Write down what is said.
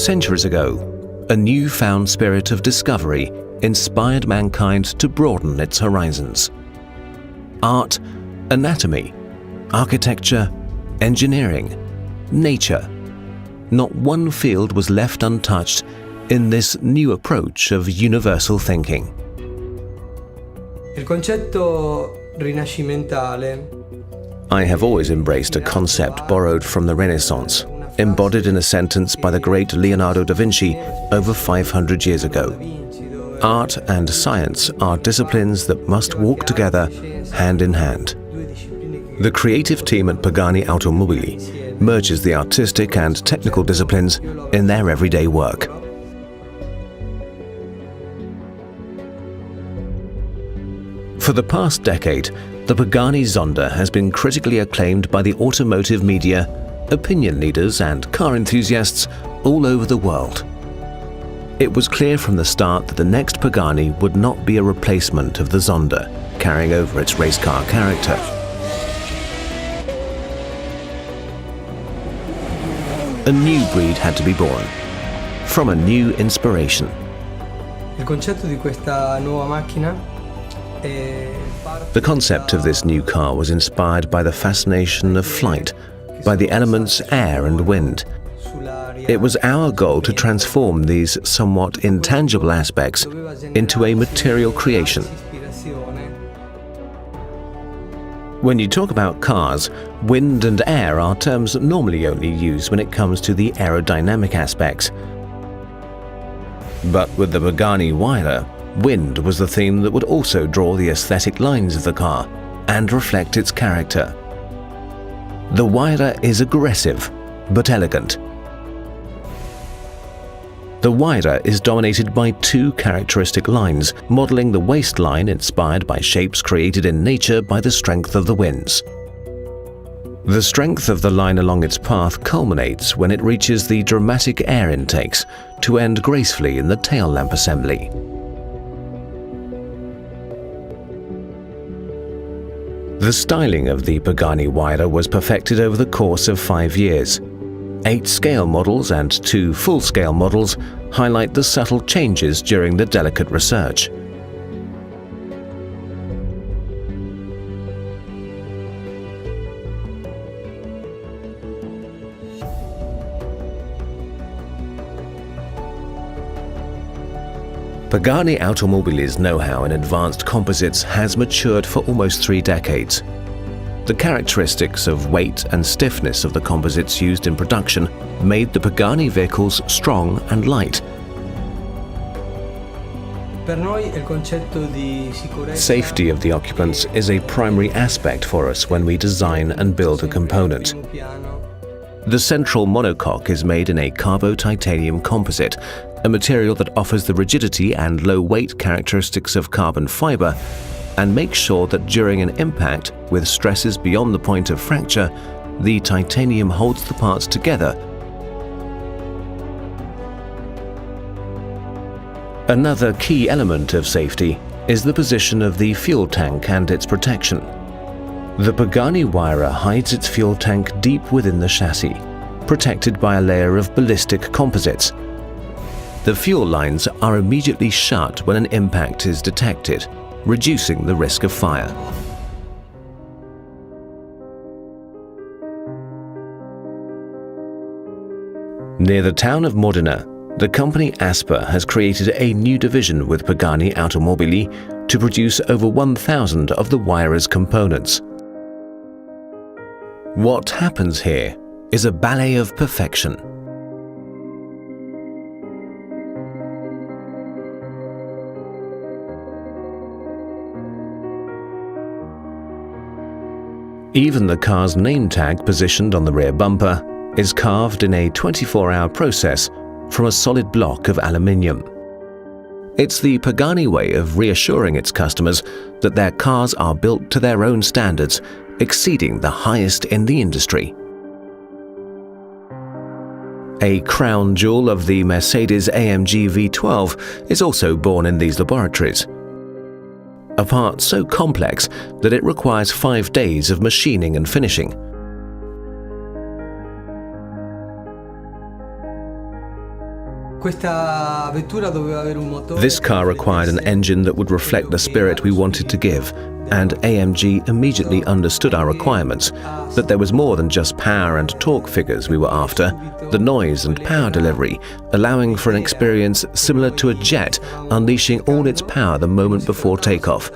centuries ago, a newfound spirit of discovery inspired mankind to broaden its horizons. Art, anatomy, architecture, engineering, nature. Not one field was left untouched in this new approach of universal thinking. Il concetto rinascimentale. I have always embraced a concept borrowed from the Renaissance, embodied in a sentence by the great Leonardo da Vinci over 500 years ago. Art and science are disciplines that must walk together hand in hand. The creative team at Pagani Automobili merges the artistic and technical disciplines in their everyday work. For the past decade, the Pagani Zonda has been critically acclaimed by the automotive media, opinion leaders and car enthusiasts all over the world. It was clear from the start that the next Pagani would not be a replacement of the Zonda, carrying over its race car character. A new breed had to be born, from a new inspiration. Il concetto di questa nuova macchina. The concept of this new car was inspired by the fascination of flight, by the elements air and wind. It was our goal to transform these somewhat intangible aspects into a material creation. When you talk about cars, wind and air are terms normally only used when it comes to the aerodynamic aspects. But with the Pagani Huayra, wind was the theme that would also draw the aesthetic lines of the car and reflect its character. The Huayra is aggressive, but elegant. The Huayra is dominated by two characteristic lines, modeling the waistline inspired by shapes created in nature by the strength of the winds. The strength of the line along its path culminates when it reaches the dramatic air intakes to end gracefully in the tail lamp assembly. The styling of the Pagani Huayra was perfected over the course of 5 years. 8 scale models and 2 full-scale models highlight the subtle changes during the delicate research. Pagani Automobili's know-how in advanced composites has matured for almost 3 decades. The characteristics of weight and stiffness of the composites used in production made the Pagani vehicles strong and light. Safety of the occupants is a primary aspect for us when we design and build a component. The central monocoque is made in a carbo-titanium composite, a material that offers the rigidity and low weight characteristics of carbon fiber and makes sure that during an impact with stresses beyond the point of fracture, the titanium holds the parts together. Another key element of safety is the position of the fuel tank and its protection. The Pagani Huayra hides its fuel tank deep within the chassis, protected by a layer of ballistic composites. The fuel lines are immediately shut when an impact is detected, reducing the risk of fire. Near the town of Modena, the company Asper has created a new division with Pagani Automobili to produce over 1,000 of the Huayra's components. What happens here is a ballet of perfection. Even the car's name tag positioned on the rear bumper is carved in a 24-hour process from a solid block of aluminium. It's the Pagani way of reassuring its customers that their cars are built to their own standards, exceeding the highest in the industry. A crown jewel of the Mercedes-AMG V12 is also born in these laboratories. A part so complex that it requires 5 days of machining and finishing. Questa vettura doveva avere un motore. This car required an engine that would reflect the spirit we wanted to give, and AMG immediately understood our requirements, that there was more than just power and torque figures we were after, the noise and power delivery, allowing for an experience similar to a jet unleashing all its power the moment before takeoff,